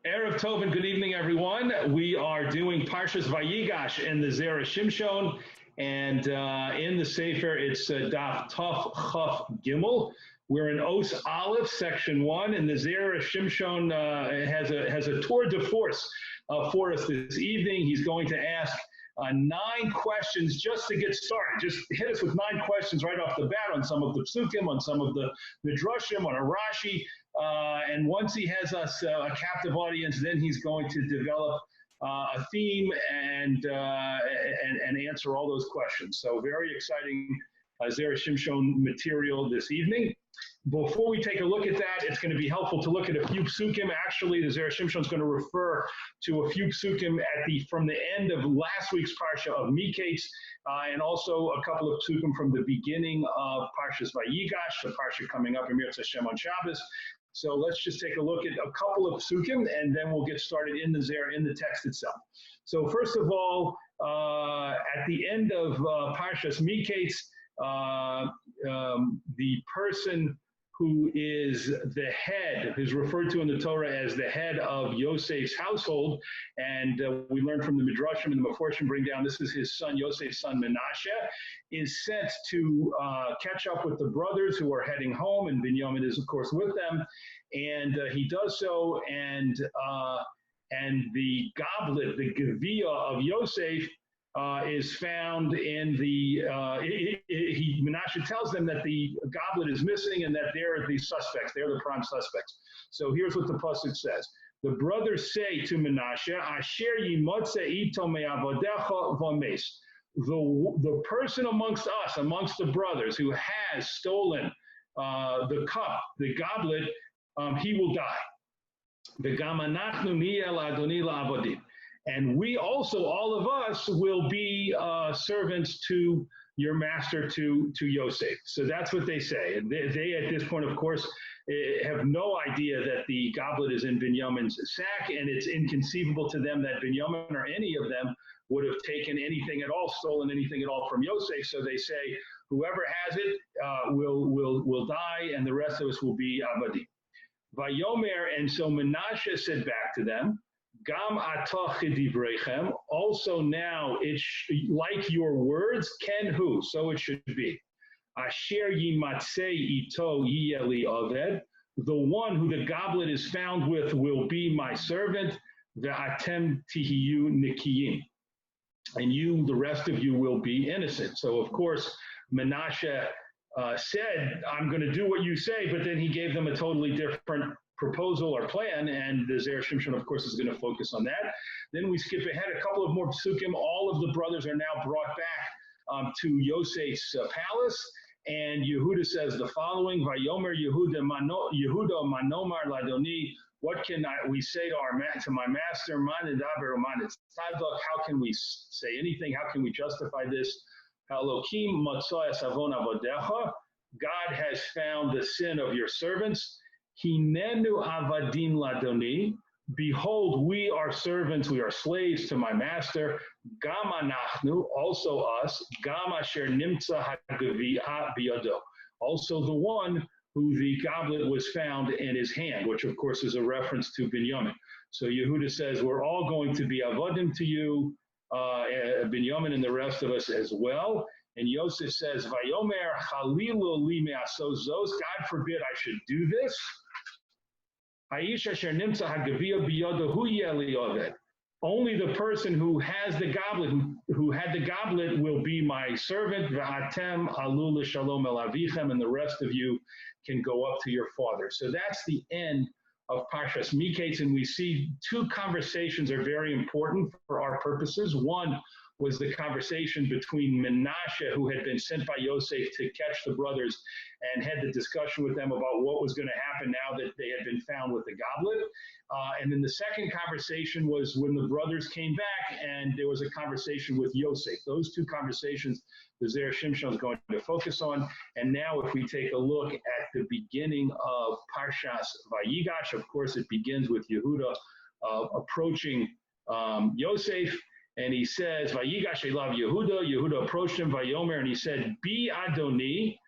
Erev Tov and good evening, everyone. We are doing Parshas Vayigash in the Zera Shimshon, and in the sefer it's Daf Tov Chaf Gimel. We're in Os Aleph, section 1, and the Zera Shimshon has a tour de force for us this evening. He's going to ask 9 questions just to get started. Just hit us with 9 questions right off the bat on some of the psukim, on some of the midrashim, on a Rashi. And once he has us a captive audience, then he's going to develop a theme and answer all those questions. So very exciting Zera Shimshon material this evening. Before we take a look at that, it's going to be helpful to look at a few psukim. Actually, the Zera Shimshon is going to refer to a few psukim from the end of last week's Parsha of Miketz, and also a couple of psukim from the beginning of Parshas Vayigash, the Parsha coming up in Mirz Hashem on Shabbos. So let's just take a look at a couple of psukim, and then we'll get started in the Zera, in the text itself. So first of all, at the end of Parshas Miketz, the person who is the head, who's referred to in the Torah as the head of Yosef's household, and we learned from the Midrashim and the Meforshim bring down, this is his son, Yosef's son Menashe, is sent to catch up with the brothers who are heading home, and Binyamin is, of course, with them, and he does so, and the goblet, the Gevia of Yosef, is found in the, Menashe tells them that the goblet is missing and that they're the suspects, they're the prime suspects. So here's what the pasuk says. The brothers say to Menashe, Asher yimotze ito me'avodecha v'mes. The person amongst us, amongst the brothers, who has stolen the cup, the goblet, he will die. V'gam anachnu niyeh la'adoni la'avodim. And we also, all of us, will be servants to your master, to Yosef. So that's what they say. And they at this point, of course, have no idea that the goblet is in Binyamin's sack, and it's inconceivable to them that Binyamin or any of them would have taken anything at all, stolen anything at all from Yosef. So they say, whoever has it will die, and the rest of us will be Avadim. Vayomer, and so Menashe said back to them, Gam atach chidivrechem. Also now, it's like your words, ken hu, so it should be. Asher yimatzei ito yiyeli aved. The one who the goblet is found with will be my servant. Ve'atem tihiyu nikiyim. And you, the rest of you, will be innocent. So of course, Menashe said, I'm going to do what you say, but then he gave them a totally different proposal or plan, and the Zera Shimshon, of course, is going to focus on that. Then we skip ahead a couple of more psukim. All of the brothers are now brought back to Yosef's palace, and Yehuda says the following: Vayomer Yehuda manomar ladoni. What can we say to my master? Manidaber manitzadok. How can we say anything? How can we justify this? Elokim matzah savon avodecha. God has found the sin of your servants. Hinenu avadim ladoni. Behold, we are servants, we are slaves to my master. Gam anachnu, also us. Gam asher nimtza hagavia biyado. Also the one who the goblet was found in his hand, which of course is a reference to Binyamin. So Yehuda says, we're all going to be avodim to you, Binyamin and the rest of us as well. And Yosef says, Vayomer chalilu li me'aso zos. God forbid I should do this. Only the person who has the goblet, who had the goblet, will be my servant. And the rest of you can go up to your father. So that's the end of Parshas Miketz, and we see 2 conversations are very important for our purposes. One was the conversation between Menashe, who had been sent by Yosef to catch the brothers, and had the discussion with them about what was going to happen now that they had been found with the goblet. And then the second conversation was when the brothers came back, and there was a conversation with Yosef. Those 2 conversations the Zera Shimshon is going to focus on. And now if we take a look at the beginning of Parshas Vayigash, of course it begins with Yehuda approaching Yosef. And he says, Vayigash elav Yehuda. Yehuda approached him, Vayomer, and he said, Bi Adoni,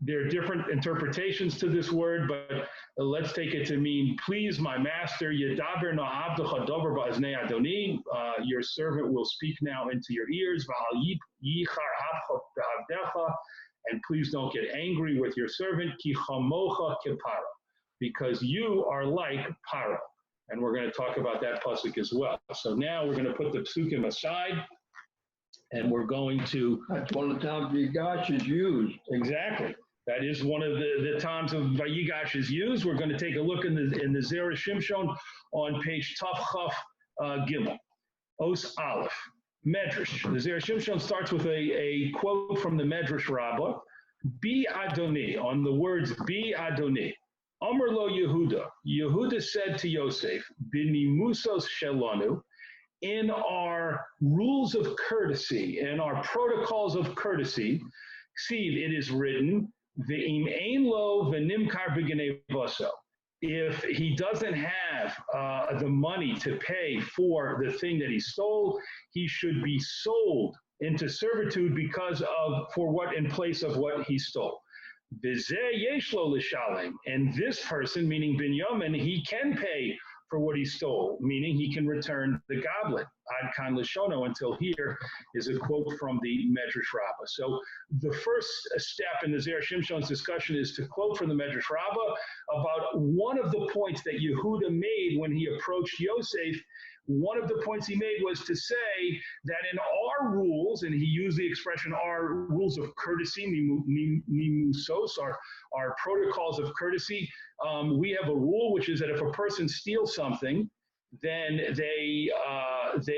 There are different interpretations to this word, but let's take it to mean, please, my master, Yedaber na abdecha dover ba'aznei adoni, your servant will speak now into your ears, v'al yichar abcha b'avdecha, and please don't get angry with your servant, ki chamocha kepara, because you are like Paro. And we're going to talk about that pasuk as well. So now we're going to put the psukim aside, and we're going to... That's one of the times Vayigash is used. Exactly. That is one of the times of Vayigash is used. We're going to take a look in the Zera Shimshon on page Tav Chaf Gimel. Os Aleph. Medrash. The Zera Shimshon starts with a quote from the Medrash Rabbah. Bi Adoni, on the words Bi Adoni. Amar lo Yehuda. Yehuda said to Yosef, Binimusos shelanu, in our rules of courtesy, in our protocols of courtesy, see, it is written, Ve'im ein lo v'nimkar b'genei. If he doesn't have the money to pay for the thing that he stole, he should be sold into servitude for what in place of what he stole. And this person, meaning Binyamin, he can pay for what he stole, meaning he can return the goblet. Ad kan lishono, until here is a quote from the Medrash Rabbah. So the first step in the Zera Shimshon's discussion is to quote from the Medrash Rabbah about one of the points that Yehuda made when he approached Yosef. One of the points he made was to say that in our rules, and he used the expression our rules of courtesy, nimusos, our protocols of courtesy, we have a rule which is that if a person steals something, then they have to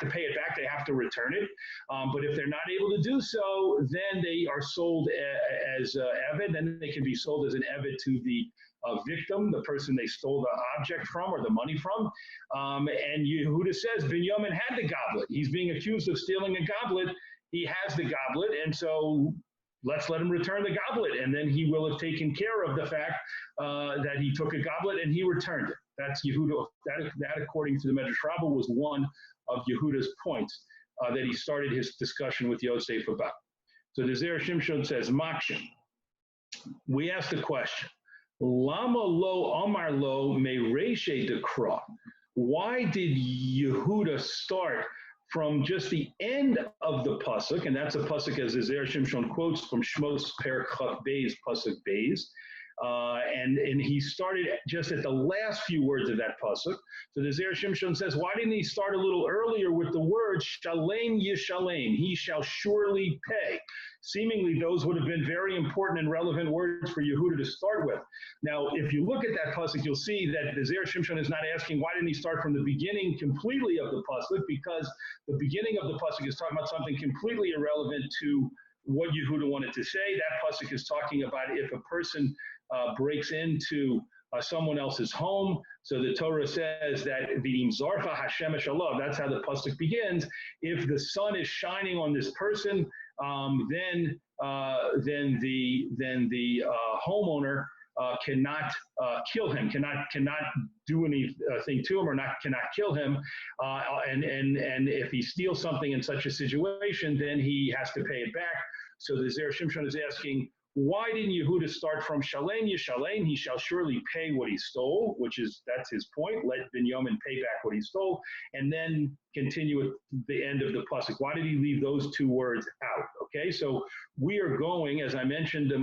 pay it back, they have to return it. But if they're not able to do so, then they are sold as eved, then they can be sold as an eved to the victim, the person they stole the object from or the money from. And Yehuda says Binyamin had the goblet. He's being accused of stealing a goblet. He has the goblet, and so let's let him return the goblet, and then he will have taken care of the fact that he took a goblet and he returned it. That's Yehuda. That according to the Medrash Rabbah, was one of Yehuda's points that he started his discussion with Yosef about. So the Zera Shimshon says, Makshin. We asked the question, Lama lo Amar lo me reshe dekra. Why did Yehuda start from just the end of the pasuk, and that's a pasuk as the Zera Shimshon quotes from Shmos Perek Chaf Beis pasuk Beis, and he started just at the last few words of that pasuk. So the Zera Shimshon says, why didn't he start a little earlier with the word Shalem Yishalem, he shall surely pay? Seemingly, those would have been very important and relevant words for Yehuda to start with. Now, if you look at that pasuk, you'll see that the Zera Shimshon is not asking why didn't he start from the beginning completely of the pasuk, because the beginning of the pasuk is talking about something completely irrelevant to what Yehuda wanted to say. That pasuk is talking about if a person breaks into someone else's home. So the Torah says that the Zarfa Hashemesh Alav, that's how the pasuk begins. If the sun is shining on this person, then the homeowner cannot kill him, cannot do anything to him, or cannot kill him. And if he steals something in such a situation, then he has to pay it back. So the Zera Shimshon is asking, why didn't Yehuda start from Shalem Yishalem? He shall surely pay what he stole, that's his point. Let Binyamin pay back what he stole, and then continue at the end of the pasuk. Why did he leave those two words out? Okay, so we are going, as I mentioned a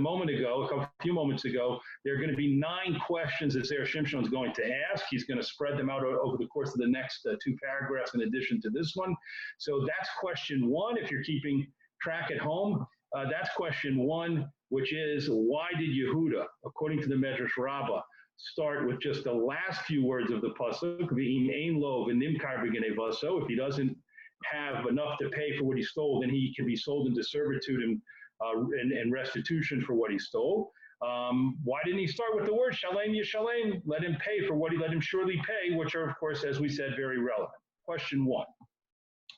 few moments ago, there are going to be 9 questions that Zera Shimshon is going to ask. He's going to spread them out over the course of the next 2 paragraphs in addition to this one. So that's question 1, if you're keeping track at home. That's question 1, which is, why did Yehuda, according to the Medrash Rabbah, start with just the last few words of the pasuk, V'im ein lo v'nimkar b'genei vaso. If he doesn't have enough to pay for what he stole, then he can be sold into servitude and restitution for what he stole. Why didn't he start with the word Shalem Yishalem? Let him pay for what he let him surely pay, which are, of course, as we said, very relevant. Question 1.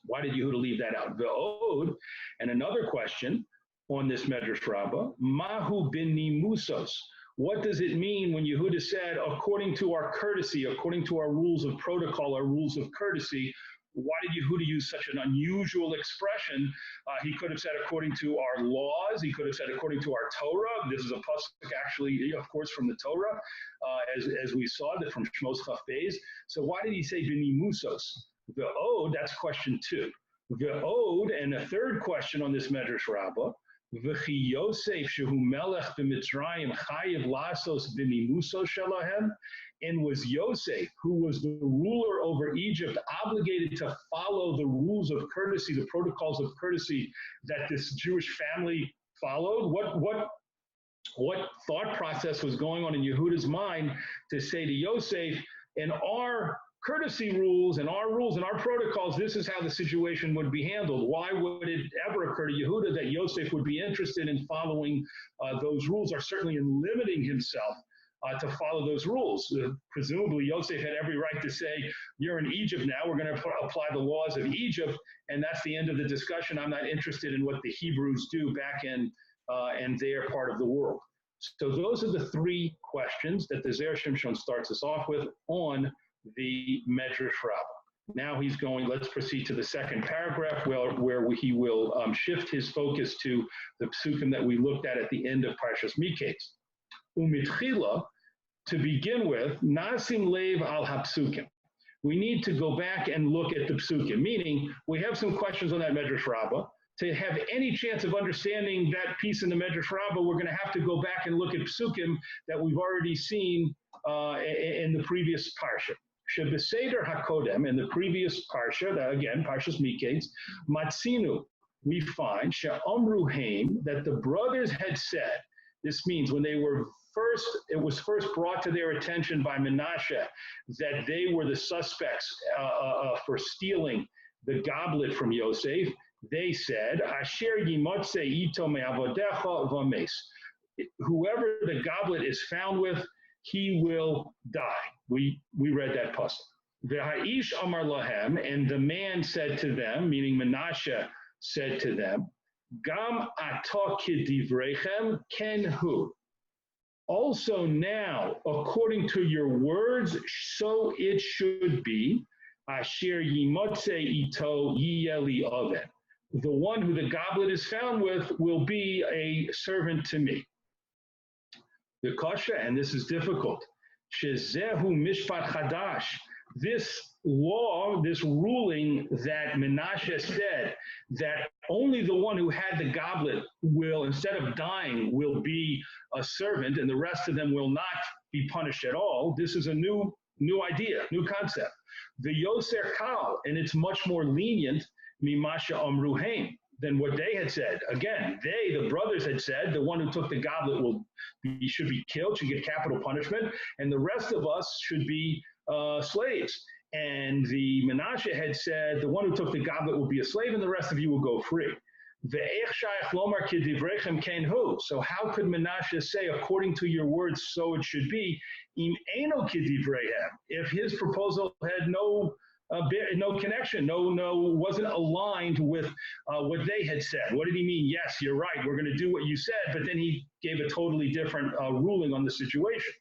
Why did Yehuda leave that out? Ve'od, and another question on this Medrash Rabbah, Mahu bin Nimusos. What does it mean when Yehuda said, according to our courtesy, according to our rules of protocol, our rules of courtesy, why did Yehuda use such an unusual expression? He could have said according to our laws. He could have said according to our Torah. This is a pasuk actually, of course, from the Torah, as we saw that from Shmos Chaf Beis. So why did he say b'nimusos? The ode, that's question 2. The ode, and a third question on this Medrash Rabbah, V'chi Yosef shehu melech b'Mitzrayim chayiv lasos b'nimusos shalahem, and was Yosef, who was the ruler over Egypt, obligated to follow the rules of courtesy, the protocols of courtesy that this Jewish family followed? What thought process was going on in Yehuda's mind to say to Yosef, in our courtesy rules and our protocols, this is how the situation would be handled? Why would it ever occur to Yehuda that Yosef would be interested in following those rules, or certainly in limiting himself to follow those rules? Presumably, Yosef had every right to say, you're in Egypt now, we're going to apply the laws of Egypt, and that's the end of the discussion. I'm not interested in what the Hebrews do back in their part of the world. So those are the 3 questions that the Zera Shimshon starts us off with on the Medrash Rabbah. Now he's going, let's proceed to the second paragraph where he will shift his focus to the psukim that we looked at the end of Parshas Miketz. Umitchila, to begin with, nasim lev al hapsukim. We need to go back and look at the psukim, meaning we have some questions on that Medrash Rabbah. To have any chance of understanding that piece in the Medrash Rabbah, we're going to have to go back and look at psukim that we've already seen in the previous Parsha. Shebeseder HaKodem, in the previous Parsha, that again, Parshas Miketz, Matzinu, we find, She'omru Haim, that the brothers had said, this means when they were it was first brought to their attention by Menashe that they were the suspects for stealing the goblet from Yosef, they said, Asher yimotze ito me'avodecha v'mes. Whoever the goblet is found with, he will die. We read that pasuk. V'ha'ish amar lahem, and the man said to them, meaning Menashe said to them, Gam ata k'divrechem ken hu. Also now, according to your words, so it should be. Asher yimotze ito yiyeli oven. The one who the goblet is found with will be a servant to me. The kasha, and this is difficult, shezehu mishpat chadash. This law, this ruling that Menashe said that only the one who had the goblet will, instead of dying, will be a servant, and the rest of them will not be punished at all. This is a new idea, new concept. The Yoser Kal, and it's much more lenient, Mimasha Amruhaim, than what they had said. Again, the brothers had said, the one who took the goblet should be killed, should get capital punishment, and the rest of us should be slaves. And the Menashe had said, the one who took the goblet will be a slave, and the rest of you will go free. So how could Menashe say, according to your words, so it should be, if his proposal had no connection, wasn't aligned with what they had said? What did he mean? Yes, you're right, we're going to do what you said, but then he gave a totally different ruling on the situation.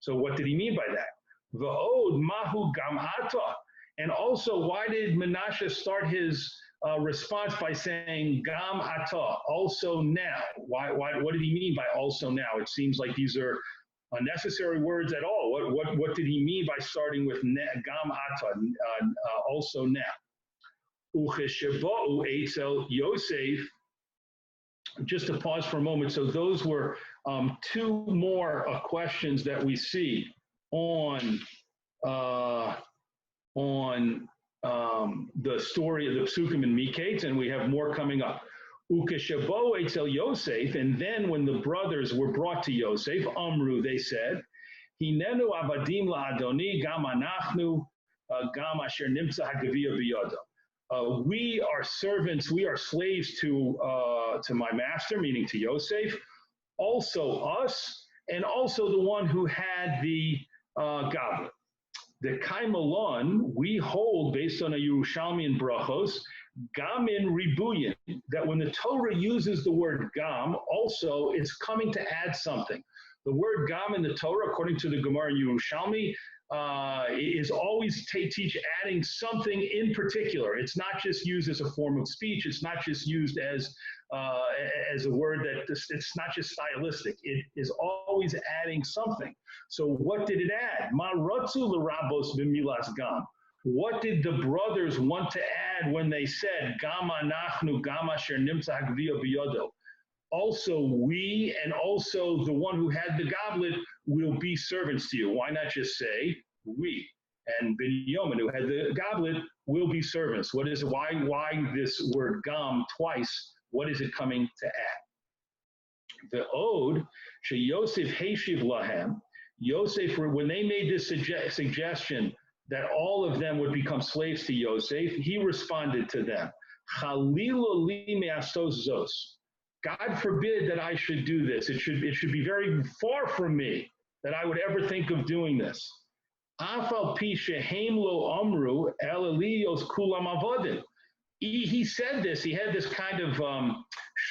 So what did he mean by that? V'od mahu gam ata. And also, why did Menashe start his response by saying gam ata, also now? What did he mean by also now? It seems like these are unnecessary words at all. What did he mean by starting with gam ata, also now? Uchesheba'u eitzel Yosef. Just to pause for a moment. So those were 2 more questions that we see on the story of the Psukim and Miketz, and we have more coming up. Ukeshebo etzel Yosef, and then when the brothers were brought to Yosef, Amru, they said, Hinenu abadim la'adoni gam anachnu gam asher nimtza hagaviyah biyado. We are servants, we are slaves to my master, meaning to Yosef, also us, and also the one who had the goblet. The Kaimalon, we hold, based on a Yerushalmi and Brachos, Gam in Ribuyin, that when the Torah uses the word Gam, also it's coming to add something. The word Gam in the Torah, according to the Gemara in Yerushalmi, is always teach adding something in particular. It's not just used as a form of speech. It's not just used as a word that it's not just stylistic. It is always adding something. So what did it add? Ma ratzu l'rabos b'milas gam. What did the brothers want to add when they said gam anachnu gam asher nimtza hagvia biyodo? Also we and also the one who had the goblet will be servants to you. Why not just say we? And Binyamin, who had the goblet, will be servants. What is why this word gam twice? What is it coming to add? The ode she Yosef Heshiv Lahem. Yosef, when they made this suggestion that all of them would become slaves to Yosef, he responded to them, Chalilo li me'asos zos. God forbid that I should do this. It should be very far from me that I would ever think of doing this. Afal pi shehem lo amru el eliyos kulam avodim. He said this. He had this kind of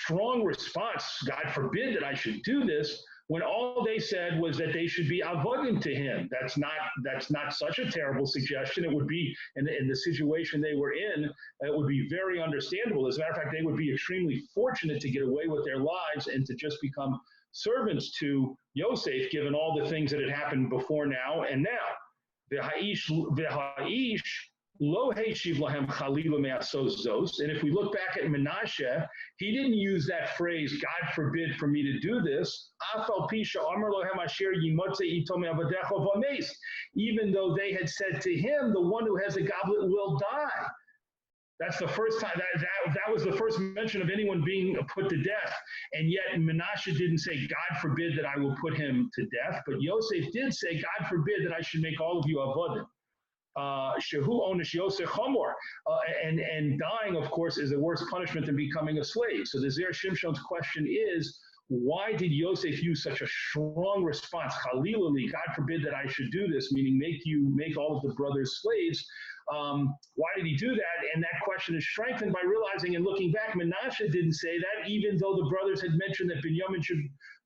strong response. God forbid that I should do this. When all they said was that they should be avodim to him. That's not such a terrible suggestion. It would be in the situation they were in. It would be very understandable. As a matter of fact, they would be extremely fortunate to get away with their lives and to just become servants to Yosef, given all the things that had happened before now and now. V'ha'ish lo heshiv lahem chalila me'asos zos. And if we look back at Menashe, he didn't use that phrase, God forbid for me to do this. Afal pisha amar lohem asher yimotze ito me'avadecha v'ameis. Even though they had said to him, the one who has a goblet will die. That's the first time, that was the first mention of anyone being put to death. And yet Menashe didn't say, God forbid that I will put him to death. But Yosef did say, God forbid that I should make all of you avodim. Shehu onish Yosef chamor, and dying, of course, is a worse punishment than becoming a slave. So the Zera Shimshon's question is, why did Yosef use such a strong response? Chalilally, God forbid that I should do this, meaning make all of the brothers slaves. Why did he do that? And that question is strengthened by realizing and looking back, Menashe didn't say that, even though the brothers had mentioned that Binyamin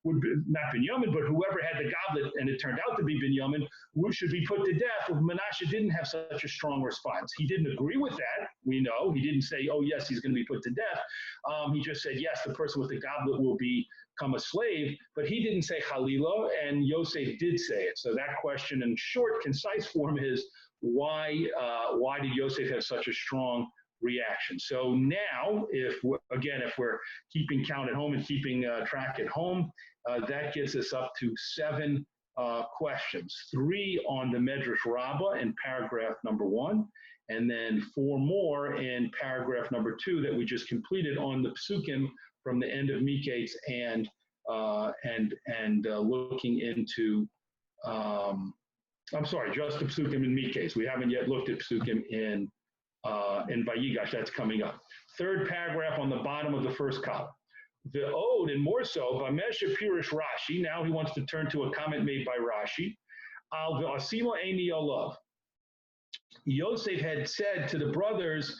would be, not Binyamin, but whoever had the goblet, and it turned out to be Binyamin, should be put to death. Menashe didn't have such a strong response. He didn't agree with that, we know. He didn't say, oh, yes, he's going to be put to death. He just said, yes, the person with the goblet will become a slave, but he didn't say Halila, and Yosef did say it. So that question in short, concise form is, why did Yosef have such a strong reaction? So now, if we're keeping count at home and keeping track at home, that gets us up to 7 questions. 3 on the Medrash Rabbah in paragraph number 1, and then 4 more in paragraph number 2 that we just completed on the psukim from the end of Miketz and looking into. I'm sorry, just the psukim in Miketz. We haven't yet looked at psukim in Vayigash. That's coming up. 3rd paragraph on the bottom of the first column. The ode, and more so, Bamesha Pirish Rashi. Now he wants to turn to a comment made by Rashi. Al v'asima eini olav. Yosef had said to the brothers,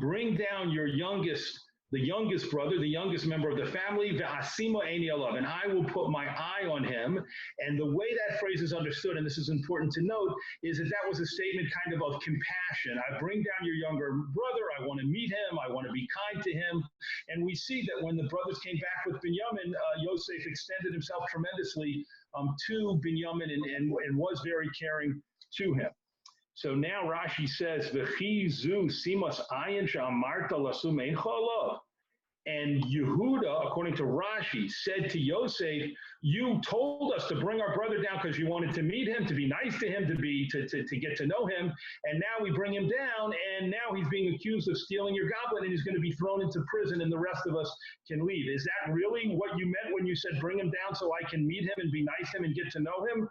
bring down the youngest brother, the youngest member of the family, v'asima eini olav, and I will put my eye on him. And the way that phrase is understood, and this is important to note, is that was a statement kind of compassion. I bring down your younger brother, I want to meet him, I want to be kind to him. And we see that when the brothers came back with Binyamin, Yosef extended himself tremendously to Binyamin and was very caring to him. So now Rashi says, "V'chi zu simas ayin she'amarta lasu meicha alav." And Yehuda, according to Rashi, said to Yosef, "You told us to bring our brother down because you wanted to meet him, to be nice to him, to get to know him, and now we bring him down, and now he's being accused of stealing your goblet, and he's going to be thrown into prison, and the rest of us can leave." Is that really what you meant when you said bring him down so I can meet him and be nice to him and get to know him?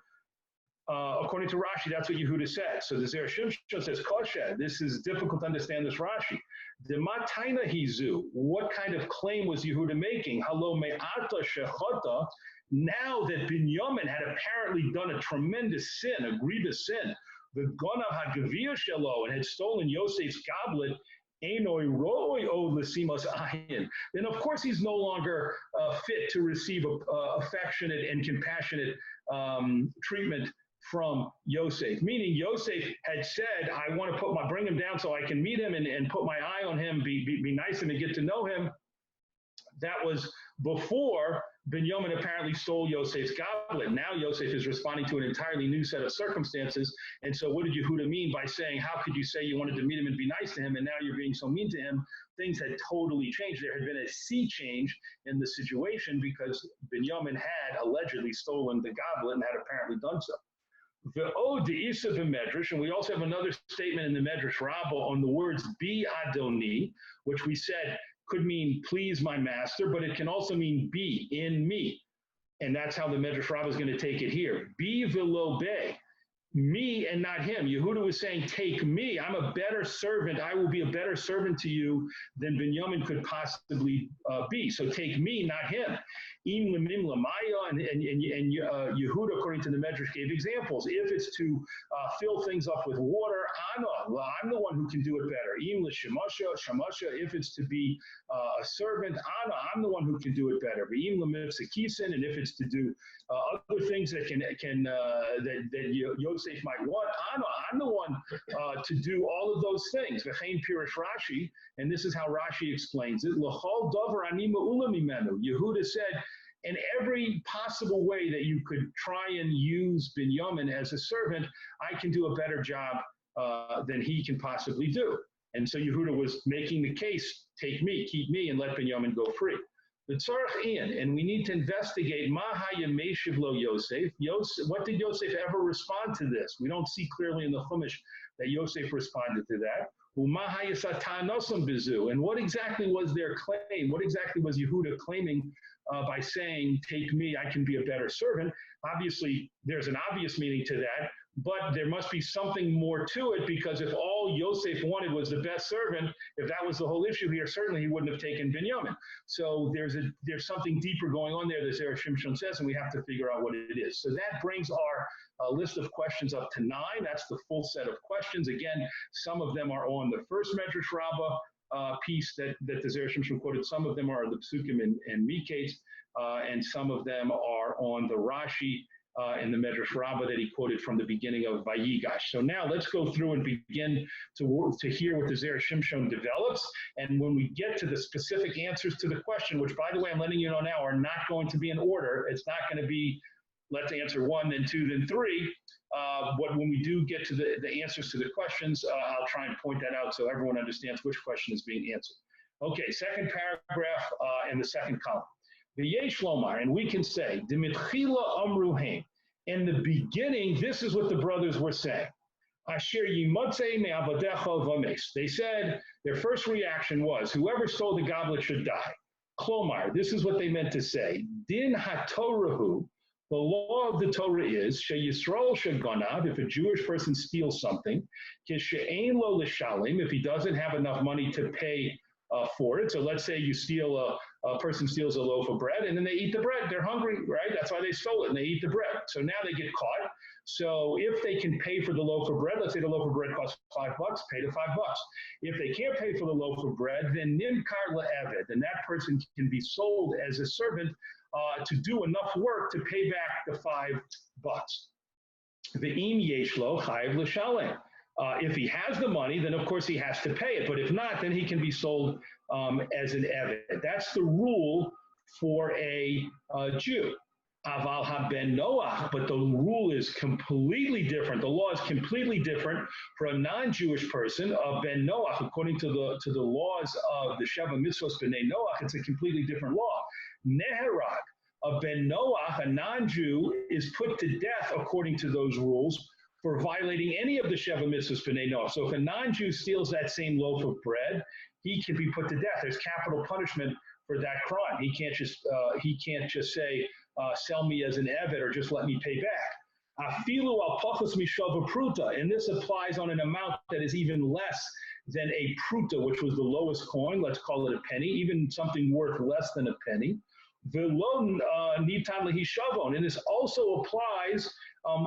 According to Rashi, that's what Yehuda said. So the Zera Shimshon says, Kosher, this is difficult to understand this Rashi. The Mataina Hizu, what kind of claim was Yehuda making? Halo me'ata shechata, now that Binyamin had apparently done a tremendous sin, a grievous sin, the Ganav HaGavir Shelo, and had stolen Yosef's goblet, Enoi roi od l'simos ayin. Then of course he's no longer fit to receive affectionate and compassionate treatment from Yosef, meaning Yosef had said, I want to bring him down so I can meet him and put my eye on him, be nice to him and get to know him. That was before Binyamin apparently stole Yosef's goblet. Now Yosef is responding to an entirely new set of circumstances. And so what did Yehuda mean by saying, how could you say you wanted to meet him and be nice to him, and now you're being so mean to him? Things had totally changed. There had been a sea change in the situation because Binyamin had allegedly stolen the goblet and had apparently done so. And we also have another statement in the Medrash Rabbah on the words be Adoni, which we said could mean please my master, but it can also mean be in me. And that's how the Medrash Rabbah is going to take it here. Be velo be. Me and not him. Yehuda was saying, take me. I'm a better servant. I will be a better servant to you than Binyamin could possibly be. So take me, not him. And Yehuda, according to the Medrash, gave examples. If it's to fill things up with water, I'm the one who can do it better. If it's to be a servant, I'm the one who can do it better. And if it's to do other things that that Yosef might want, I'm the one to do all of those things. Rashi, and this is how Rashi explains it. Yehuda said, in every possible way that you could try and use Binyamin as a servant, I can do a better job than he can possibly do. And so Yehuda was making the case, take me, keep me, and let Binyamin go free. And we need to investigate Yosef. What did Yosef ever respond to this? We don't see clearly in the Chumash that Yosef responded to that. And what exactly was their claim? What exactly was Yehuda claiming by saying, take me, I can be a better servant? Obviously, there's an obvious meaning to that, but there must be something more to it, because if all Yosef wanted was the best servant, if that was the whole issue here, certainly he wouldn't have taken Binyamin. So there's something deeper going on there that Zera Shimshon says, and we have to figure out what it is. So that brings our list of questions up to 9. That's the full set of questions. Again, some of them are on the first Medrash Rabbah piece that the Zera Shimshon quoted. Some of them are the Psukim and Miketz, and some of them are on the Rashi in the Medrash Rabbah that he quoted from the beginning of Vayigash. So now let's go through and begin to hear what the Zera Shimshon develops. And when we get to the specific answers to the question, which, by the way, I'm letting you know now, are not going to be in order. It's not going to be, let's answer 1, then 2, then 3. When we do get to the answers to the questions, I'll try and point that out so everyone understands which question is being answered. Okay, second paragraph in the second column. V'yesh lomar, and we can say, Dimitchila amruhem. In the beginning, this is what the brothers were saying. Asher yimotze me'avadecha v'mes. They said, their first reaction was, whoever stole the goblet should die. Klomar, this is what they meant to say. Din hatorahu, the law of the Torah is, sheyisrael sheganav, if a Jewish person steals something, kishe'ein lo l'shalim, if he doesn't have enough money to pay for it. So let's say you steal a person steals a loaf of bread and then they eat the bread. They're hungry, right? That's why they stole it, and they eat the bread. So now they get caught. So if they can pay for the loaf of bread, let's say the loaf of bread costs $5, pay the $5. If they can't pay for the loaf of bread, then nimkar le'eved, and that person can be sold as a servant to do enough work to pay back the $5. Ve'im yeshlo chayiv l'shalem. If he has the money, then of course he has to pay it. But if not, then he can be sold as an eved. That's the rule for a Jew. Aval haben Noach, but the rule is completely different. The law is completely different for a non-Jewish person. Ben Noach, according to the laws of the Sheva Mitzvos B'nai Noach, it's a completely different law. Neherag, a Ben Noach, a non-Jew, is put to death according to those rules for violating any of the Sheva Mitzvos B'nai Noach. So if a non-Jew steals that same loaf of bread, he can be put to death. There's capital punishment for that crime. He can't just say, sell me as an eved or just let me pay back. Afilu al pachos mishava pruta, and this applies on an amount that is even less than a pruta, which was the lowest coin. Let's call it a penny, even something worth less than a penny. V'lo nitan lehi shavon, and this also applies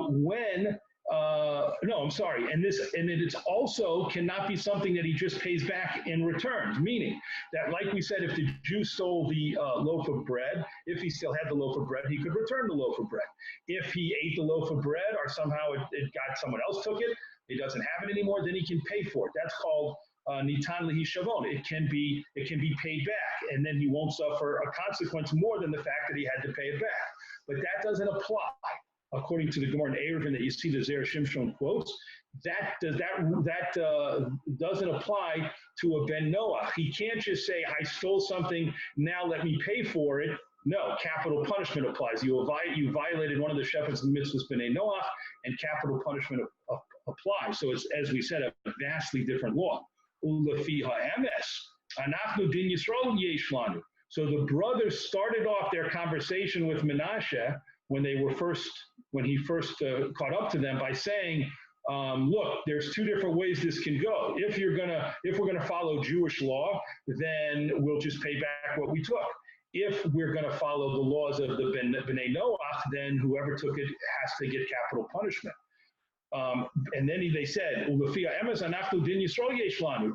when no, I'm sorry. And it's also cannot be something that he just pays back in returns, meaning that, like we said, if the Jew stole the loaf of bread, if he still had the loaf of bread, he could return the loaf of bread. If he ate the loaf of bread or somehow it got someone else took it, he doesn't have it anymore, then he can pay for it. That's called nitan lehi shavon. It can be paid back, and then he won't suffer a consequence more than the fact that he had to pay it back. But that doesn't apply, according to the Gemara in Eruvin that you see the Zera Shimshon quotes. That doesn't apply to a ben Noach. He can't just say, I stole something, now let me pay for it. No, capital punishment applies. You violated one of the shepherds of mitzvahs b'nei Noach, and capital punishment applies. So it's, as we said, a vastly different law. Ulefi ha'emes, anachnu din Yisrael yesh lanu. So the brothers started off their conversation with Menashe when he first caught up to them by saying, look, there's two different ways this can go. If we're gonna follow Jewish law, then we'll just pay back what we took. If we're going to follow the laws of the B'nai Noach, then whoever took it has to get capital punishment. And then they said,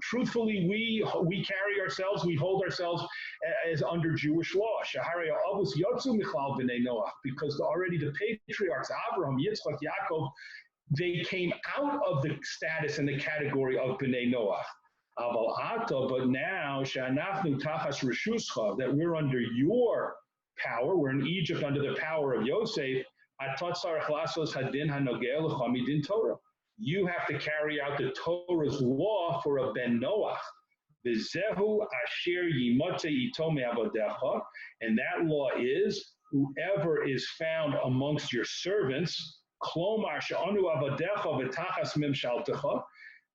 truthfully, we carry ourselves, we hold ourselves as under Jewish law. Because already the patriarchs, Abraham, Yitzchak, Yaakov, they came out of the status and the category of B'nai Noach. But now, that we're under your power, we're in Egypt under the power of Yosef, you have to carry out the Torah's law for a ben Noach. And that law is, whoever is found amongst your servants,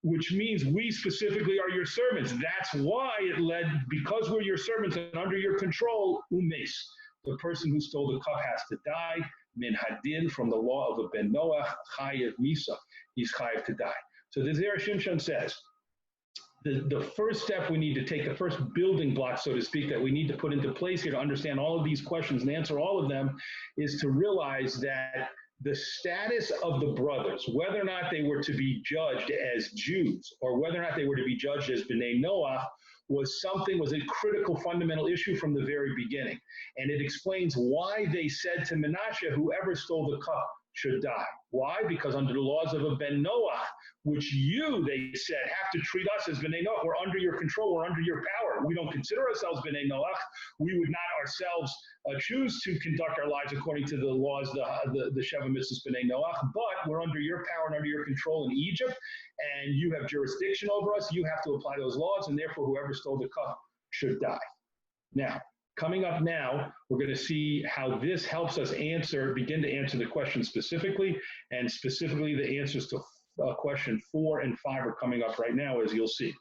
which means we specifically are your servants. That's why it led, because we're your servants and under your control, umes. The person who stole the cup has to die, min hadin, from the law of a ben Noach, chayev misa. He's chayev to die. So the Zera Shimshon says, the first step we need to take, the first building block, so to speak, that we need to put into place here to understand all of these questions and answer all of them, is to realize that the status of the brothers, whether or not they were to be judged as Jews or whether or not they were to be judged as B'nai Noach, was a critical fundamental issue from the very beginning. And it explains why they said to Menashe, whoever stole the cup should die. Why? Because under the laws of a ben Noach, which they said, have to treat us as B'nai Noach, we're under your control, we're under your power. We don't consider ourselves B'nai Noach. We would not ourselves choose to conduct our lives according to the laws, the Sheva Mitzvahs B'nai Noach, but we're under your power and under your control in Egypt, and you have jurisdiction over us. You have to apply those laws, and therefore whoever stole the cup should die. Now, coming up now, we're going to see how this helps us begin to answer the question specifically, and specifically the answers to question 4 and 5 are coming up right now, as you'll see.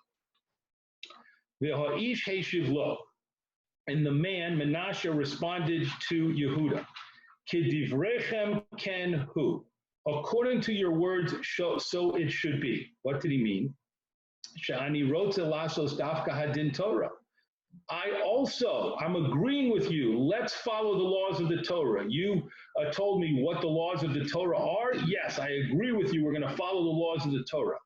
And the man, Menashe, responded to Yehuda, Kidivrechem ken hu. According to your words, so it should be. What did he mean? Sha'ani rotze lasos dafka hadin Torah. I'm agreeing with you. Let's follow the laws of the Torah. You told me what the laws of the Torah are. Yes, I agree with you. We're going to follow the laws of the Torah.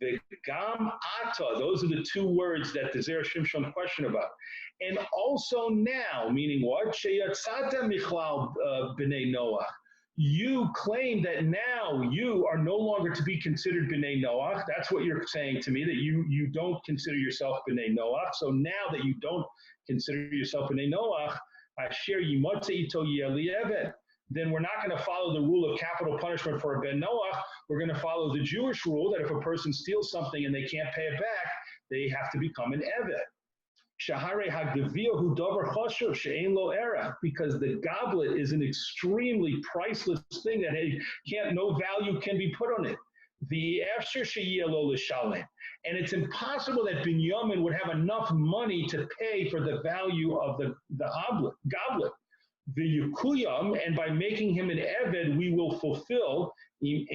V'gam ata, those are the two words that the Zera Shimshon question about. And also now, meaning what? Sheyatzata michlal b'nei Noach. You claim that now you are no longer to be considered B'nai Noach. That's what you're saying to me, that you don't consider yourself B'nai Noach. So now that you don't consider yourself B'nai Noach, Asher yimotze ito yeliyeved. Then we're not going to follow the rule of capital punishment for a Ben Noach. We're going to follow the Jewish rule that if a person steals something and they can't pay it back, they have to become an Eved. Shahare hagaviyah davar chashuv she'ein lo erach, because the goblet is an extremely priceless thing that no value can be put on it. The efshir sheyeh lo l'shalem, and it's impossible that Binyamin would have enough money to pay for the value of the goblet. The yukuyam, and by making him an eved, we will fulfill we'll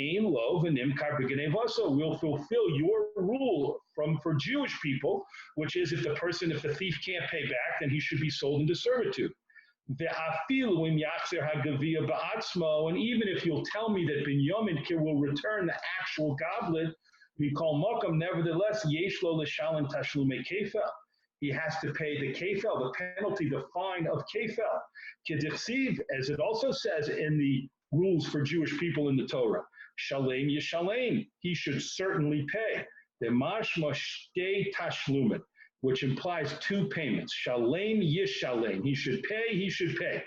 fulfill your rule for Jewish people, which is if the thief can't pay back, then he should be sold into servitude. And even if you'll tell me that Binyamin will return the actual goblet, we call Mokam, nevertheless, Yeshlo L'Shalom Tashlume Kefel. He has to pay the kefel, the penalty, the fine of kefel. Kedichsiv, as it also says in the rules for Jewish people in the Torah, Shalem Yishalem, he should certainly pay. The mashma shtei tashlumin, which implies two payments. Shalem Yishalem, he should pay, he should pay.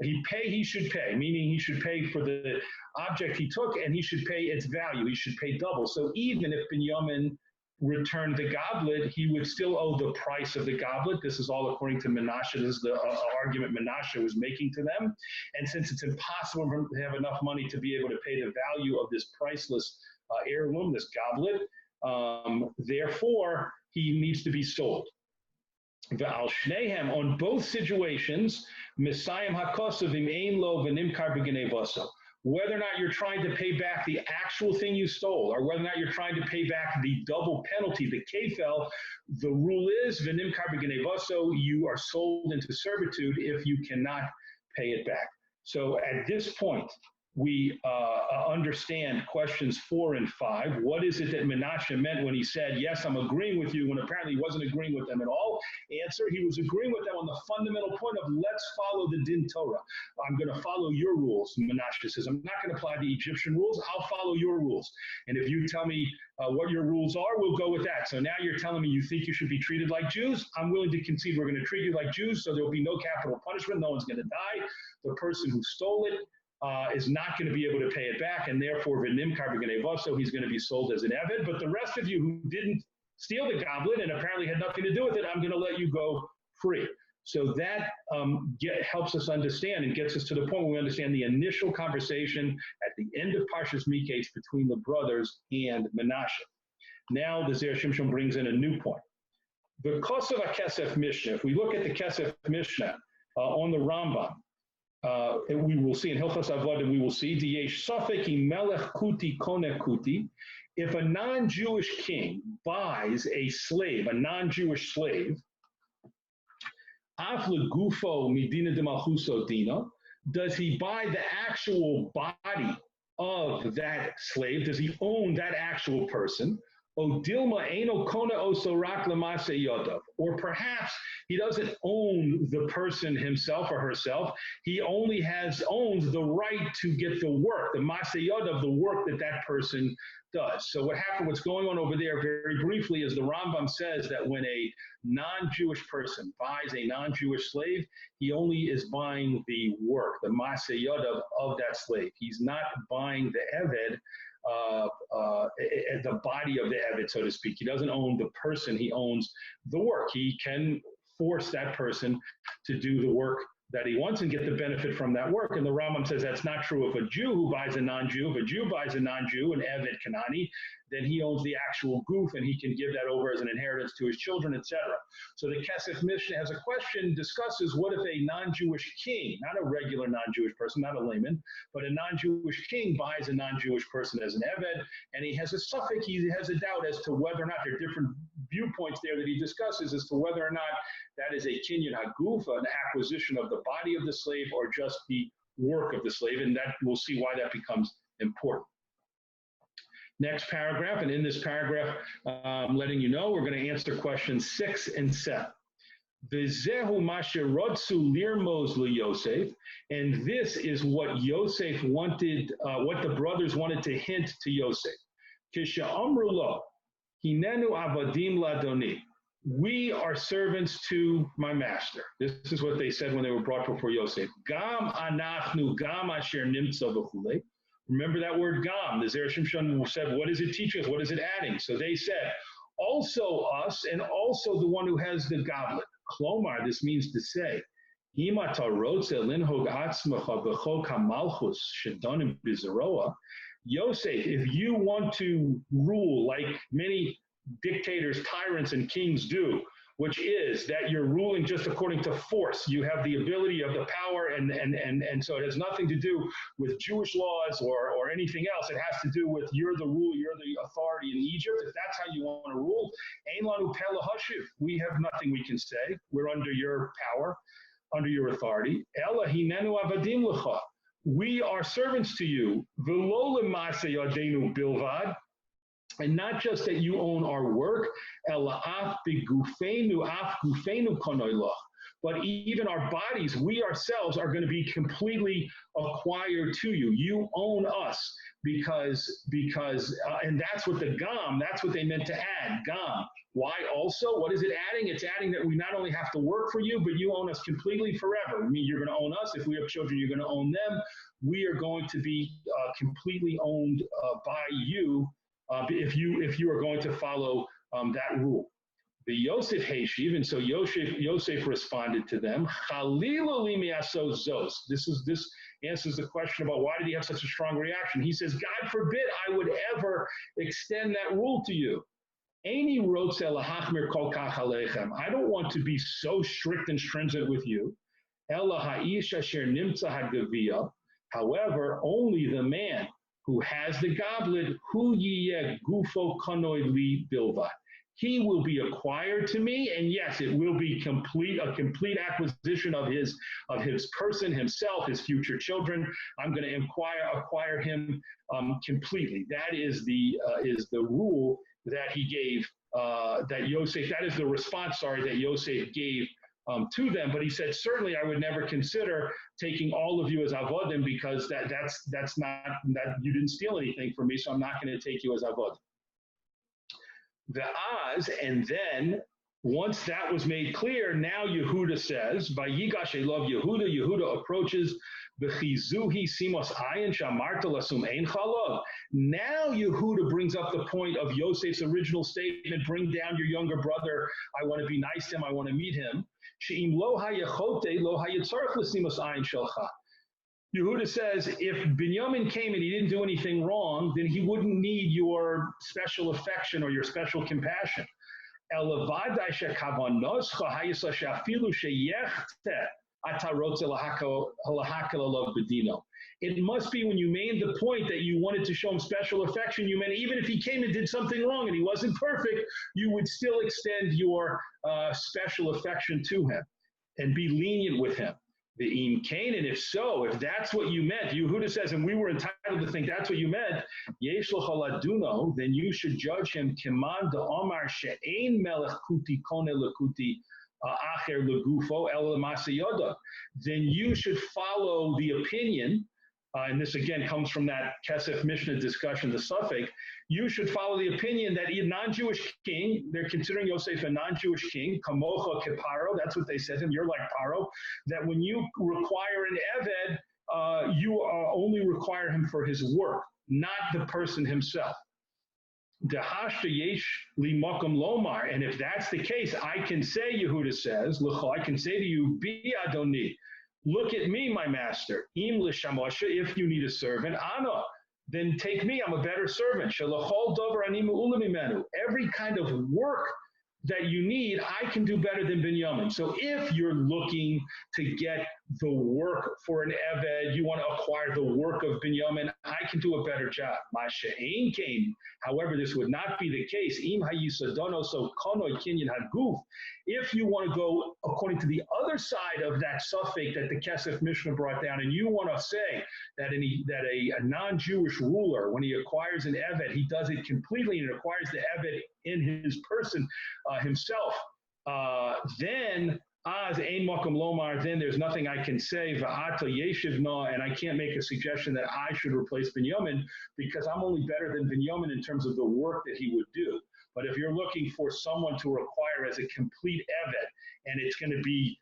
He should pay, meaning he should pay for the object he took, and he should pay its value. He should pay double. So even if Binyamin returned the goblet, he would still owe the price of the goblet. This is all according to Menashe. This is the argument Menashe was making to them. And since it's impossible for him to have enough money to be able to pay the value of this priceless heirloom, this goblet, therefore, he needs to be sold. V'al shnehem, on both situations, misayim hakosav im ein lo v'nimkar b'genevaso. Whether or not you're trying to pay back the actual thing you stole, or whether or not you're trying to pay back the double penalty, the kefel, the rule is v'nimkar b'genevaso, you are sold into servitude if you cannot pay it back. So at this point, we understand questions 4 and 5. What is it that Menashe meant when he said, yes, I'm agreeing with you, when apparently he wasn't agreeing with them at all? Answer, he was agreeing with them on the fundamental point of let's follow the Din Torah. I'm going to follow your rules, Menashe says. I'm not going to apply the Egyptian rules. I'll follow your rules. And if you tell me what your rules are, we'll go with that. So now you're telling me you think you should be treated like Jews. I'm willing to concede we're going to treat you like Jews, so there'll be no capital punishment. No one's going to die. The person who stole it is not going to be able to pay it back, and therefore v'nimkar b'genevaso, he's going to be sold as an eved. But the rest of you who didn't steal the goblet and apparently had nothing to do with it, I'm going to let you go free. So that helps us understand and gets us to the point where we understand the initial conversation at the end of Parshas Miketz between the brothers and Menashe. Now the Zera Shimshon brings in a new point. The Kosov HaKesef Mishnah, if we look at the Kesef Mishnah on the Rambam, we will see in Hilchos Avodim, we will see Diyesh Safeki Melech Kuti Kone Kuti. If a non-Jewish king buys a slave, a non-Jewish slave, Afle Gufo Midina de Malchuso Dina, does he buy the actual body of that slave? Does he own that actual person? O Dilma Eino Kona Osorak Lamase Yodav. Or perhaps he doesn't own the person himself or herself. He only owns the right to get the work, the Masayod of the work that that person does. So what's going on over there very briefly is the Rambam says that when a non-Jewish person buys a non-Jewish slave, he only is buying the work, the Masayod of that slave. He's not buying the Eved, the body of the Eved, so to speak. He doesn't own the person, he owns the work. He can force that person to do the work that he wants and get the benefit from that work. And the Rambam says that's not true of a Jew who buys a non-Jew. If a Jew buys a non-Jew, an Eved Kanani, then he owns the actual goof and he can give that over as an inheritance to his children, etc. So the Kesef Mishnah has a question, discusses what if a non-Jewish king, not a regular non-Jewish person, not a layman, but a non-Jewish king buys a non-Jewish person as an Eved, and he has a suffix, he has a doubt as to whether or not there are different viewpoints there that he discusses as to whether or not that is a kinyan haguf, an acquisition of the body of the slave, or just the work of the slave, and that we'll see why that becomes important. Next paragraph, and in this paragraph, I'm letting you know we're going to answer questions 6 and 7. V'zehu masher rodsu lirmos Yosef, and this is what Yosef wanted, what the brothers wanted to hint to Yosef. Kisha amru lo, hinenu avadim ladoni. We are servants to my master. This is what they said when they were brought before Yosef. Gam anachnu gam asher nimtza v'chulei. Remember that word gam. The Zera Shimshon said, what is it teaching us? What is it adding? So they said, also us and also the one who has the goblet. Klomar, this means to say, Imata rotze linhog atzmacha b'chok hamalchus shedonim bizaroa. Yosef, if you want to rule like many dictators, tyrants, and kings do, which is that you're ruling just according to force. You have the ability of the power, and so it has nothing to do with Jewish laws or anything else. It has to do with you're the ruler, you're the authority in Egypt. If that's how you want to rule, Ein lanu peh lahashiv. We have nothing we can say. We're under your power. under your authority. Ella hinenu avadim lecha. We are servants to you. V'lo lema'aseh yadenu bilvad. And not just that you own our work, ela af b'gufenu af gufenu konoi loch, but even our bodies, we ourselves are going to be completely acquired to you. You own us because and that's what that's what they meant to add, gam. Why also? What is it adding? It's adding that we not only have to work for you, but you own us completely forever. I mean, you're going to own us. If we have children, you're going to own them. We are going to be completely owned by you if you are going to follow that rule. The Yosef Heshiv, and so Yosef responded to them, This answers the question about why did he have such a strong reaction. He says, God forbid I would ever extend that rule to you. I don't want to be so strict and stringent with you. However, only the man who has the goblet, gufo kanoi li bilvat. He will be acquired to me, and yes, it will be a complete acquisition of his person, himself, his future children. I'm going to acquire him completely. That is the rule that he gave, that is the response, that Yosef gave to them. But he said, certainly I would never consider taking all of you as avodim, because that's not, that you didn't steal anything from me, so I'm not going to take you as avodim. And then once that was made clear, now Yehuda says, Vayigash elov Yehuda. Yehuda approaches b'chizuhi simos ayin shamarta lasum ein chalov. Now Yehuda brings up the point of Yosef's original statement: bring down your younger brother. I want to be nice to him. I want to meet him. She'im lo hayachote lo hayatzarich l'simos ayin shelcha. Yehuda says, if Binyamin came and he didn't do anything wrong, then he wouldn't need your special affection or your special compassion. It must be when you made the point that you wanted to show him special affection, you meant even if he came and did something wrong and he wasn't perfect, you would still extend your special affection to him and be lenient with him. The Im Cain, and if so, if that's what you meant, Yehuda says, and we were entitled to think that's what you meant, Yesh Laduno, then you should judge him Kiman de Omar She'ein Melech Kuti Kone Lekuti Acher Legufo El Masayoda. Then you should follow the opinion, and this again comes from that Kesef Mishnah discussion, the suffix. You should follow the opinion that a non-Jewish king, they're considering Yosef a non-Jewish king, Kamocha Keparo, that's what they said to him, you're like Paro, that when you require an Eved, you only require him for his work, not the person himself. Dehashta yesh li makom lomar, and if that's the case, I can say, Yehuda says, I can say to you, Bi Adoni, look at me, my master. Im l'shamosha, if you need a servant, Ana, then take me, I'm a better servant. Every kind of work that you need, I can do better than Binyamin. So if you're looking to get the work for an Eved, you want to acquire the work of Binyamin, I can do a better job. Masha'ein came. However, this would not be the case. Im hayisadono so konoi kinyan haguf. If you want to go according to the other side of that suffix that the Kesef Mishnah brought down, and you want to say that a non-Jewish ruler, when he acquires an Eved, he does it completely and acquires the Eved in his person himself, then as ein makom lomar, then there's nothing I can say va'ata yeshiv na, and I can't make a suggestion that I should replace Binyamin because I'm only better than Binyamin in terms of the work that he would do. But if you're looking for someone to require as a complete Eved, and it's going to be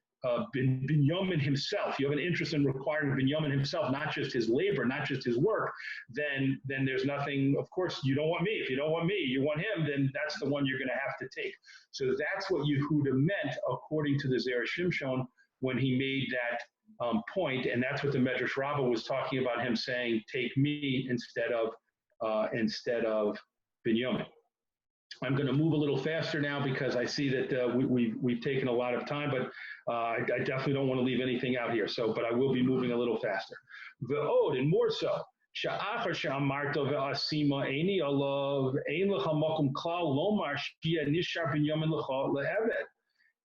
Binyamin himself, you have an interest in requiring Binyamin himself, not just his labor, not just his work, then there's nothing, of course, you don't want me. If you don't want me, you want him, then that's the one you're going to have to take. So that's what Yehuda meant, according to the Zera Shimshon, when he made that point, and that's what the Medrash Rabbah was talking about, him saying, take me instead of Binyamin. I'm going to move a little faster now because I see that we've taken a lot of time, but I definitely don't want to leave anything out here. But I will be moving a little faster. Ve'od, and more so. Sha'achar she'amarta ve'asima eini alav ein lecha makom klal lomar shia nishar binyamin lecha le'eved.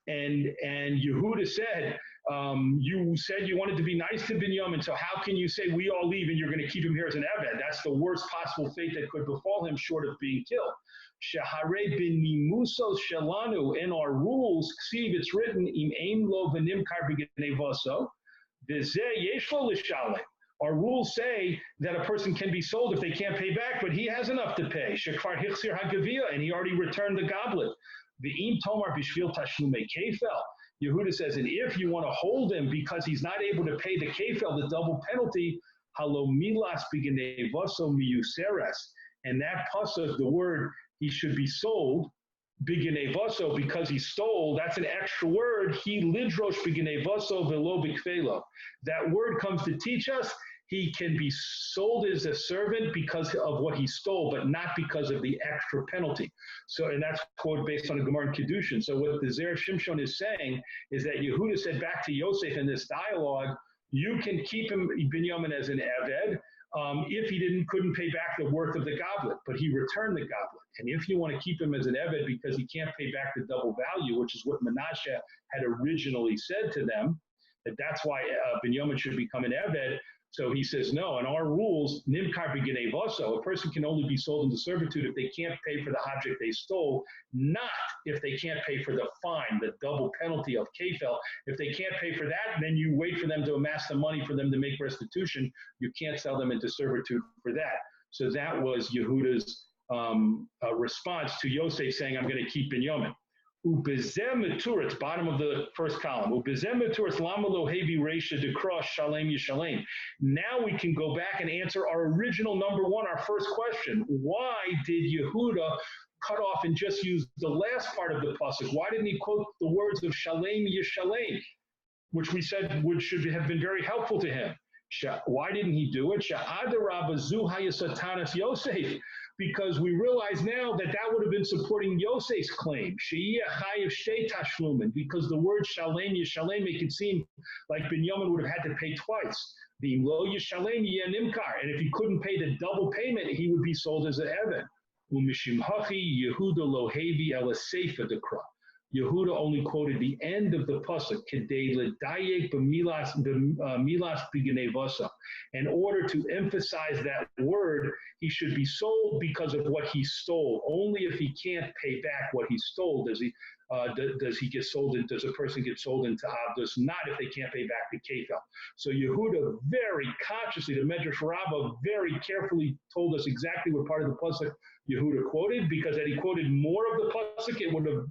And Yehuda said, You said you wanted to be nice to Binyamin, so how can you say we all leave and you're going to keep him here as an Eved? That's the worst possible fate that could befall him short of being killed. Shahare bin Nimusos Shelanu, in our rules, Ksiv, it's written, Im Ein Lo V'Nimkar B'Genevoso, V'Zeh Yesh Lo L'Shalem. Our rules say that a person can be sold if they can't pay back, but he has enough to pay. Shekvar Hichsir HaGavia, and he already returned the goblet. V'Im Tomar B'Shvil Tashlume Kefel. Yehuda says, and if you want to hold him because he's not able to pay the kefel, the double penalty, halo milas b'genevoso miyuseres, and that pasuk, the word he should be sold, b'genevoso, because he stole, that's an extra word, he lidrosh b'genevoso velo b'kfelo. That word comes to teach us he can be sold as a servant because of what he stole, but not because of the extra penalty. So, and that's quote based on a Gemara in Kedushin. So what the Zera Shimshon is saying is that Yehuda said back to Yosef in this dialogue, you can keep him, Binyamin, as an Eved, if he couldn't pay back the worth of the goblet, but he returned the goblet. And if you want to keep him as an Eved because he can't pay back the double value, which is what Menashe had originally said to them, that's why Binyamin should become an Eved. So he says, no, in our rules, nimkar b'genevoso, a person can only be sold into servitude if they can't pay for the object they stole, not if they can't pay for the fine, the double penalty of kefel. If they can't pay for that, then you wait for them to amass the money for them to make restitution. You can't sell them into servitude for that. So that was Yehuda's response to Yosef saying, I'm going to keep Binyamin. Ubezem meturitz, bottom of the first column. Ubezem meturitz lamalo hevi reisha dekrosh shalem yishalem. Now we can go back and answer our original number one, our first question. Why did Yehuda cut off and just use the last part of the pasuk? Why didn't he quote the words of shalem yishalem, which we said should have been very helpful to him? Why didn't he do it? Sha'adarabba zu hayasatanas Yosef. Because we realize now that that would have been supporting Yosef's claim. Because the word shalem yishalem make it seem like Binyamin would have had to pay twice. And if he couldn't pay the double payment, he would be sold as an Eved. Yehuda only quoted the end of the pasuk, in order to emphasize that word, he should be sold because of what he stole. Only if he can't pay back what he stole does he get sold in, does a person get sold into Abdus, not if they can't pay back the kefel. So Yehuda very consciously, the Medrash Rabbah very carefully told us exactly what part of the pasuk Yehuda quoted, because had he quoted more of the pasuk, it would have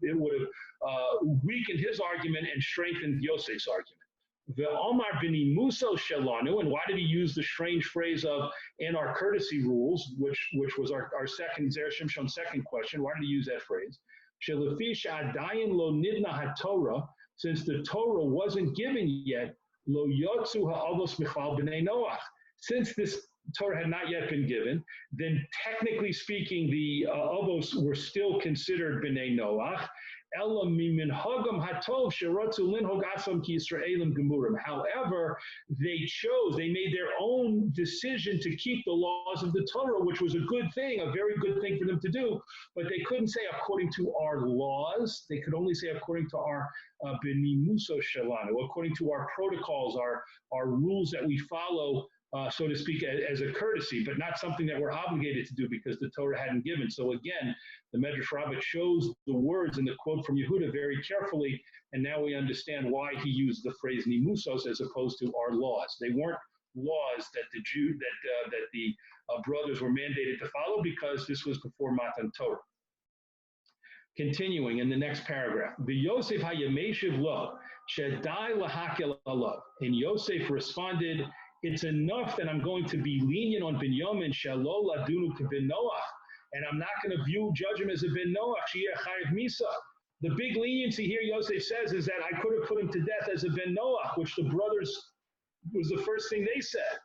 weakened his argument and strengthened Yosef's argument. Ve'omar b'ni muso shelanu, and why did he use the strange phrase of in our courtesy rules, which was our second Zera Shimshon's second question? Why did he use that phrase? Shelefi she'adayin lo nidna haTorah, since the Torah wasn't given yet, lo yotzu ha'avos michal b'nei Noach. Since this Torah had not yet been given, then technically speaking, the avos were still considered b'nei Noach. However, they made their own decision to keep the laws of the Torah, which was a good thing, a very good thing for them to do, but they couldn't say according to our laws. They could only say according to our b'nimuso shelanu, according to our protocols, our rules that we follow, so to speak, as a courtesy, but not something that we're obligated to do because the Torah hadn't given. So again, the Medrash Rabbah chose the words in the quote from Yehuda very carefully, and now we understand why he used the phrase nimusos as opposed to our laws. They weren't laws that the brothers were mandated to follow because this was before Matan Torah. Continuing in the next paragraph, the Yosef hayameshiv lo shedai lahakel alav, and Yosef responded, it's enough that I'm going to be lenient on Binyamin, shalo ladunu to ben Noach, and I'm not going to judge him as a ben Noach, sheyeh chayiv misa. The big leniency here, Yosef says, is that I could have put him to death as a ben Noach, which the brothers was the first thing they said.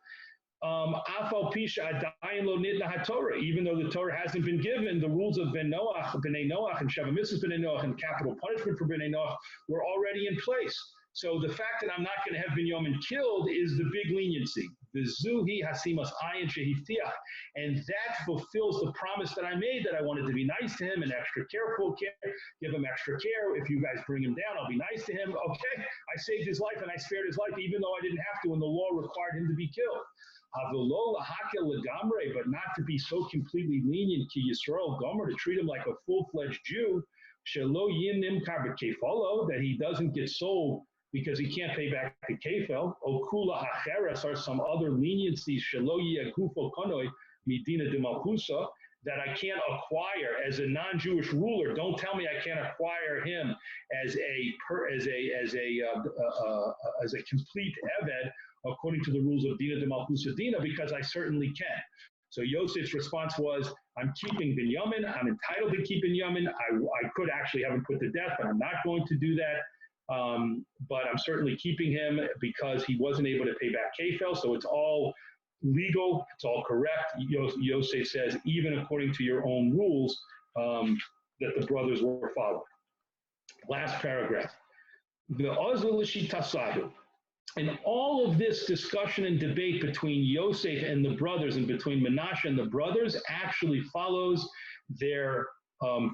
Afal pisha adayin lo nidna haTorah, even though the Torah hasn't been given, the rules of ben Noach, b'nei Noach, and Sheva Mitzvahs b'nei Noach, and capital punishment for b'nei Noach were already in place. So the fact that I'm not going to have Binyamin killed is the big leniency. V'zuhi hasimas ayin shehivtiach. And that fulfills the promise that I made, that I wanted to be nice to him and extra careful care, give him extra care. If you guys bring him down, I'll be nice to him. Okay, I saved his life and I spared his life, even though I didn't have to, and the law required him to be killed. But not to be so completely lenient to Yisrael Gomer, to treat him like a full-fledged Jew, that he doesn't get sold because he can't pay back the kefel. Okula hacheres are some other leniencies that I can't acquire as a non-Jewish ruler. Don't tell me I can't acquire him as a complete eved according to the rules of Dina de Malchusa Dina, because I certainly can. So Yosef's response was, I'm keeping Binyamin. I'm entitled to keep Binyamin. I could actually have him put to death, but I'm not going to do that. But I'm certainly keeping him because he wasn't able to pay back kefel. So it's all legal. It's all correct. Yosef says, even according to your own rules, that the brothers were following. Last paragraph. The Ozlishi Tasadu. And all of this discussion and debate between Yosef and the brothers and between Menashe and the brothers actually follows their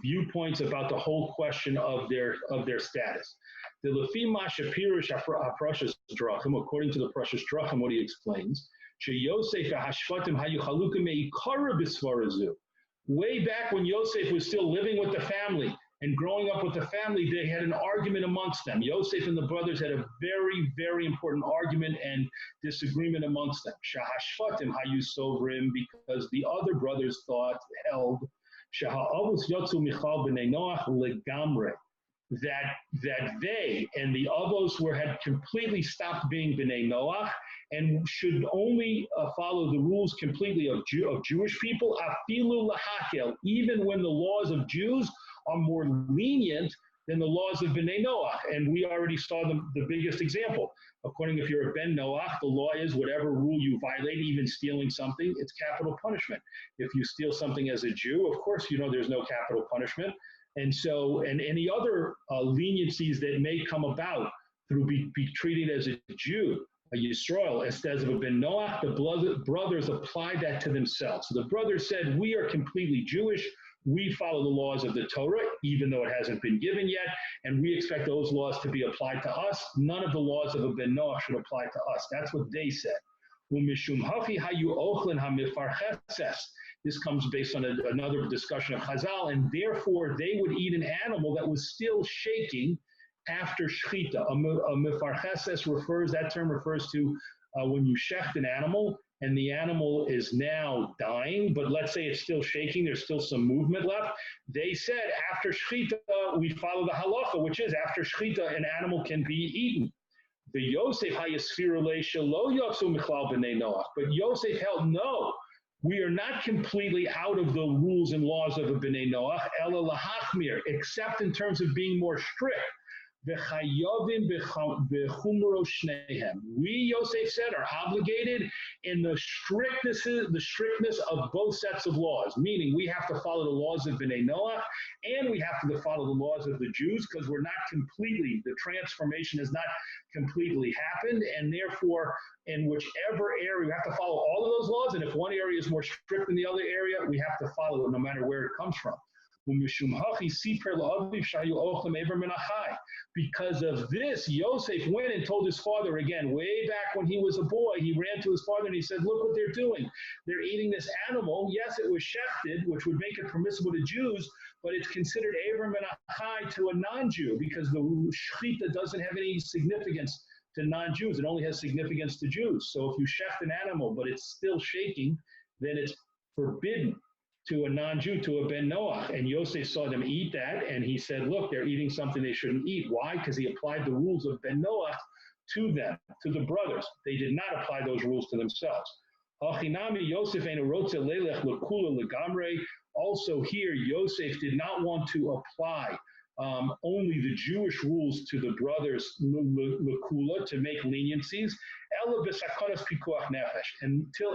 viewpoints about the whole question of their status. The Lefima Shapirish Parsha's Drachim, according to the Parsha's Drachim, what he explains, way back when Yosef was still living with the family and growing up with the family, they had an argument amongst them. Yosef and the brothers had a very, very important argument and disagreement amongst them. Shahashvatim hayusovrim, because the other brothers held that they and the avos had completely stopped being b'nei Noach and should only follow the rules completely of Jewish people, afilu lahakel, even when the laws of Jews are more lenient than the laws of Bnei Noach. And we already saw the biggest example. According, if you're a Ben Noach, the law is whatever rule you violate, even stealing something, it's capital punishment. If you steal something as a Jew, of course, there's no capital punishment. And so, and any other leniencies that may come about through be treated as a Jew, a Yisrael, instead of a Ben Noach, the brothers applied that to themselves. So the brothers said, we are completely Jewish. We follow the laws of the Torah, even though it hasn't been given yet, and we expect those laws to be applied to us. None of the laws of a Ben Noach should apply to us. That's what they said. This comes based on another discussion of Chazal, and therefore they would eat an animal that was still shaking after shechita. A mefarcheses that term refers to when you shecht an animal and the animal is now dying, but let's say it's still shaking, there's still some movement left. They said after shechita, we follow the halacha, which is after shechita, an animal can be eaten. The Yosef hayasfirule shelo yotzu michlal b'nei Noach, but Yosef held no. We are not completely out of the rules and laws of a B'nai Noach, ela lahachmir, except in terms of being more strict. We, Yosef said, are obligated in the strictness of both sets of laws, meaning we have to follow the laws of B'nai Noach and we have to follow the laws of the Jews, because we're not completely, the transformation has not completely happened, and therefore in whichever area we have to follow all of those laws, and if one area is more strict than the other area, we have to follow it no matter where it comes from. Because of this, Yosef went and told his father again, way back when he was a boy, he ran to his father and he said, look what they're doing. They're eating this animal. Yes, it was shechted, which would make it permissible to Jews, but it's considered Aver Menachai to a non-Jew, because the shechita doesn't have any significance to non-Jews. It only has significance to Jews. So if you shecht an animal, but it's still shaking, then it's forbidden to a non-Jew, to a Ben Noach. And Yosef saw them eat that, and he said, look, they're eating something they shouldn't eat. Why? Because he applied the rules of Ben Noach to them, to the brothers. They did not apply those rules to themselves. Also here, Yosef did not want to apply only the Jewish rules to the brothers l'kula, to make leniencies,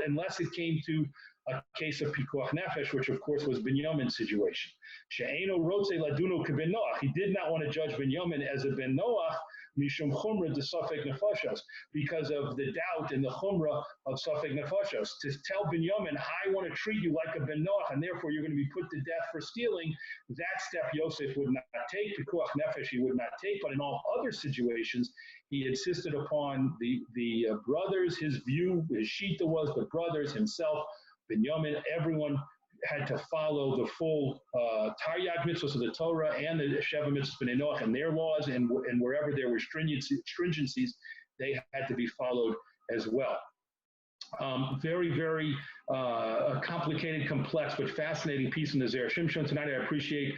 unless it came to a case of pikuach nefesh, which of course was Binyamin's situation. She'eno rotze laduno k'ben Noach. He did not want to judge Binyamin as a ben Noach, mishum chumra de safek nefashos, because of the doubt and the chumra of safek nefashos. To tell Binyamin, I want to treat you like a ben Noach, and therefore you're going to be put to death for stealing, that step Yosef would not take. Pikuach nefesh he would not take, but in all other situations, he insisted upon the brothers. His view, his shita was the brothers, himself, Binyamin, everyone had to follow the full Taryag mitzvahs of the Torah and the Sheva mitzvahs b'nei Noach and their laws, and wherever there were stringencies, they had to be followed as well. Very, very complicated, complex, but fascinating piece in the Zera Shimshon tonight. I appreciate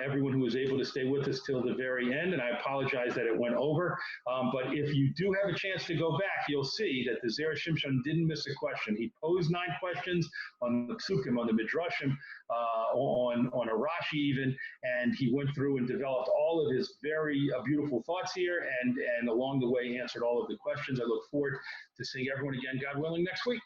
everyone who was able to stay with us till the very end, and I apologize that it went over. But if you do have a chance to go back, you'll see that the Zera Shimshon didn't miss a question. He posed 9 questions on the Psukim, on the Midrashim, on a Rashi even, and he went through and developed all of his very beautiful thoughts here, and along the way answered all of the questions. I look forward to seeing everyone again, God willing, next week.